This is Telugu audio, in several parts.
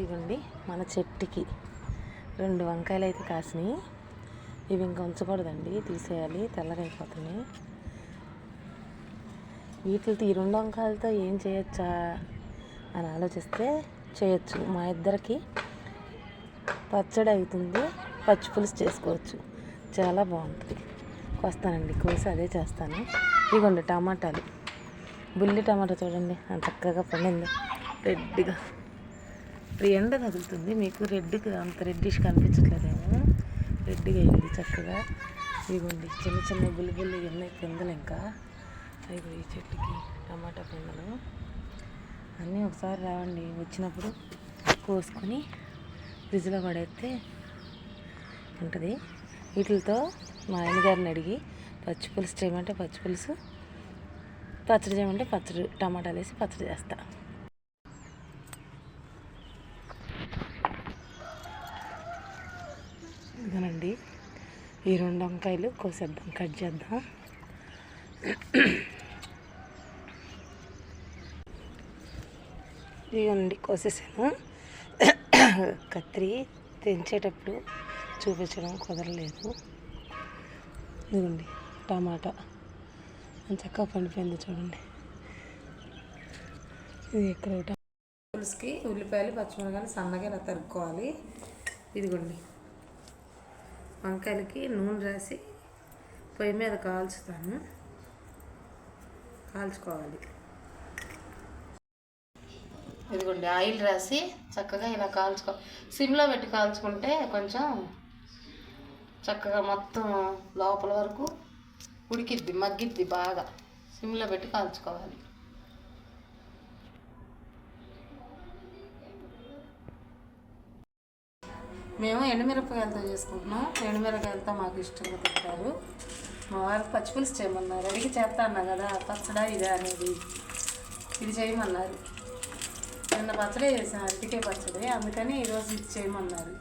ఇవ్వండి మన చెట్టుకి 2 వంకాయలు అయితే కాసినాయి. ఇవి ఇంకా ఉంచకూడదండి, తీసేయాలి, తెల్లగా అయిపోతున్నాయి. వీటితో ఈ 2 వంకాయలతో ఏం చేయొచ్చా అని ఆలోచిస్తే చేయొచ్చు. మా ఇద్దరికి పచ్చడి అవుతుంది, పచ్చి పులుసు చేసుకోవచ్చు, చాలా బాగుంటుంది. వస్తానండి, కోసి అదే చేస్తాను. ఇదిగోండి టమాటాలు, బుల్లి టమాటా చూడండి అంత చక్కగా పండింది, రెడ్గా. ఎండ తగులుతుంది, మీకు రెడ్గా అంత రెడ్డిష్ కనిపించట్లేదేమో, రెడ్గా అయింది చక్కగా. ఇదిగోండి చిన్న చిన్న బుల్లి ఉన్నాయి పిందెలు. ఇంకా ఇదిగో ఈ చెట్టుకి టమాటా పిందెలు అన్నీ ఒకసారి రావండి, వచ్చినప్పుడు కోసుకొని ఫ్రిడ్జ్లో పడేస్తే ఉంటుంది. వీటితో మా ఆయనగారిని అడిగి పచ్చి పులుసు చేయమంటే పచ్చి పులుసు, పచ్చడి చేయమంటే పచ్చడి, టమాటాలు వేసి పచ్చడి చేస్తా. ఇదేనండి ఈ 2 వంకాయలు కోసేద్దాం, కట్ చేద్దాం. ఇవ్వండి కోసేసాను. కత్తిరి తెంచేటప్పుడు చూపించడం కుదరలేదు. ఇదిగోండి టమాటా చక్కగా పండిపోయింది చూడండి. ఇది ఇక్కడ పులుసుకి ఉల్లిపాయలు పచ్చిమిరపకాయలు సన్నగా ఇలా తరుక్కోవాలి. ఇదిగోండి వంకాయలకి నూనె రాసి పొయ్యి మీద కాల్చుకోవాలి. ఇదిగోండి ఆయిల్ రాసి చక్కగా ఇలా సిమ్లో పెట్టి కాల్చుకుంటే కొంచెం చక్కగా మొత్తం లోపల వరకు ఉడికిద్ది, మగ్గిద్ది బాగా. సిమ్లో పెట్టి కాల్చుకోవాలి. మేము ఎండుమిరపకాయలతో చేసుకుంటున్నాం. ఎండుమిరపకాయలతో మాకు ఇష్టంగా తింటారు. మా వారికి పచ్చిపులుసు చేయమన్నారు. అడిగి చేస్తా అన్నా కదా, పచ్చడా ఇదే అనేది, ఇది చేయమన్నారు. నిన్న పచ్చడే చేసాను, అరటికాయ పచ్చడి, అందుకని ఈరోజు ఇది చేయమన్నారు.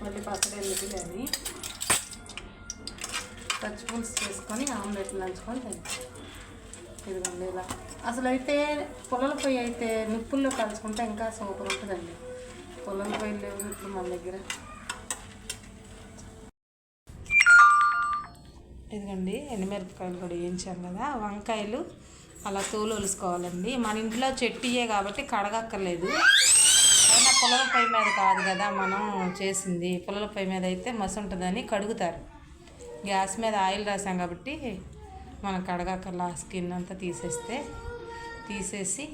మళ్ళీ పచ్చడి ఎందుకు అని పచ్చిపులుసు చేసుకొని ఆమ్లెట్లు నంచుకొని తింటాం. ఇదిగోండి ఇలా. అసలు అయితే పొలాల పొయ్యి అయితే నిప్పుల్లో కలుసుకుంటే ఇంకా సూపర్ ఉంటుందండి. పొలాల పొయ్యి లేవు ఇప్పుడు మన దగ్గర. ఇదిగోండి ఎండుమిరపకాయలు కూడా వేయించాం కదా. వంకాయలు అలా తోలు ఒలుసుకోవాలండి. మన ఇంట్లో చెట్టుయే కాబట్టి కడగక్కర్లేదు. అయినా పొలాల పొయ్యి మీద కాదు కదా మనం చేసింది, పొలాల పొయ్యి మీద అయితే మసి ఉంటుందని కడుగుతారు. గ్యాస్ మీద ఆయిల్ రాసాం కాబట్టి మనం కడగక్కర్లా. స్కిన్ అంతా తీసేసి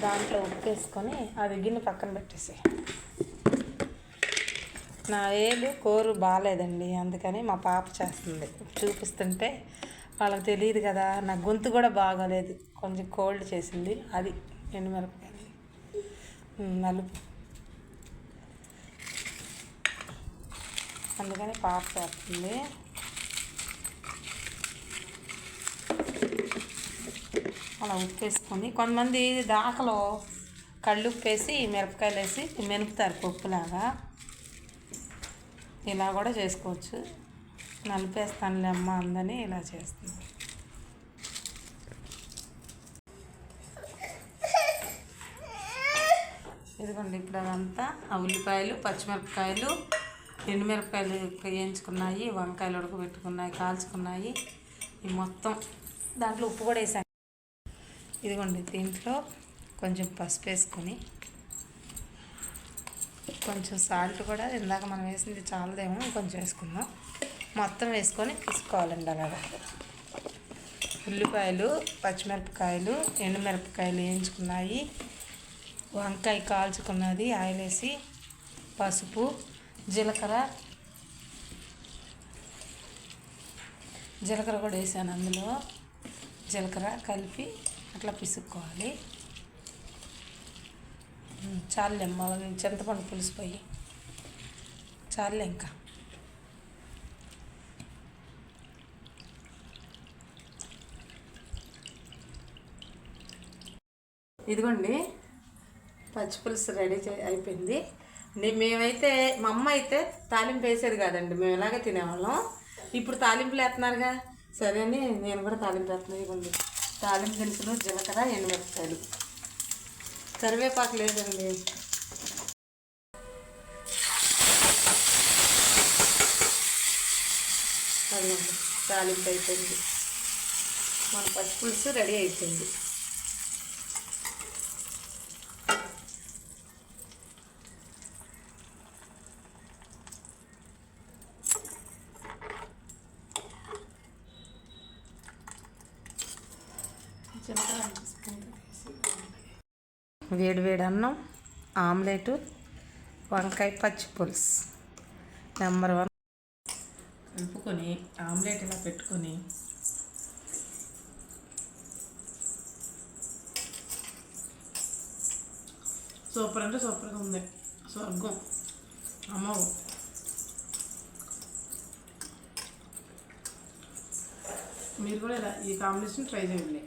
దాంట్లో ఉప్పు వేసుకొని అది గిన్నె పక్కన పెట్టేసి. నా కూర బాగాలేదండి, అందుకని మా పాప చేస్తుంది, చూపిస్తుంటే వాళ్ళకి తెలియదు కదా. నా గొంతు కూడా బాగాలేదు, కొంచెం కోల్డ్ చేసింది. అది ఎండుమిరపకాయలు నలుపు, అందుకని పాప చేస్తుంది. అలా ఉప్పు వేసుకొని, కొంతమంది దాకలో కళ్ళుప్పు వేసి మిరపకాయలు వేసి మెనుపుతారు పప్పులాగా, ఇలా కూడా చేసుకోవచ్చు. నలిపేస్తానులే అమ్మ అందని ఇలా చేస్తుంది. ఇదిగోండి ఇప్పుడు అదంతా ఆ ఉల్లిపాయలు, పచ్చిమిరపకాయలు, ఎండుమిరపకాయలు వేయించుకున్నాయి, వంకాయలు ఉడకబెట్టుకున్నాయి, కాల్చుకున్నాయి. ఈ మొత్తం దాంట్లో ఉప్పు కూడా వేసాను. ఇదిగోండి దీంట్లో కొంచెం పసుపు వేసుకొని, కొంచెం సాల్ట్ కూడా ఇందాక మనం వేసింది చాలదేమో, కొంచెం వేసుకుందాం. మొత్తం వేసుకొని పిసుకోవాలండి అలాగా. ఉల్లిపాయలు, పచ్చిమిరపకాయలు, ఎండుమిరపకాయలు వేయించుకున్నాయి, వంకాయ కాల్చుకున్నది, ఆయిల్ వేసి పసుపు, జీలకర్ర కూడా వేసాను. అందులో జీలకర్ర కలిపి అట్లా పిసుక్కోవాలి. చాలులేమ్మ, చింతపండు పులుసు పోయి చాలులే. ఇంకా ఇదిగోండి పచ్చి పులుసు రెడీ అయిపోయింది. మేమైతే మా అమ్మ అయితే తాలింపు వేసేది కాదండి, మేము ఇలాగే తినేవాళ్ళం. ఇప్పుడు తాలింపులు వేస్తున్నారుగా, సరే అని నేను కూడా తాలింపు వేస్తున్నాయి. ఇవ్వండి, తాలింపు దినుసులు, జీలకర్ర, ఎండుమిరపకాయలు, కరివేపాకు లేదండి. అదిగోండి తాలింపు అయిపోయింది. మన పచ్చి పులుసు రెడీ అయిపోయింది. వేడి వేడి అన్నం, ఆమ్లెటు, వంకాయ పచ్చి పులుసు నెంబర్ 1. కలుపుకొని ఆమ్లెట్ ఇలా పెట్టుకొని సూపర్ అంటే సూపర్గా ఉంది. స్వర్గం అమ్మ. మీరు కూడా ఇలా ఈ కాంబినేషన్ ట్రై చేయండి.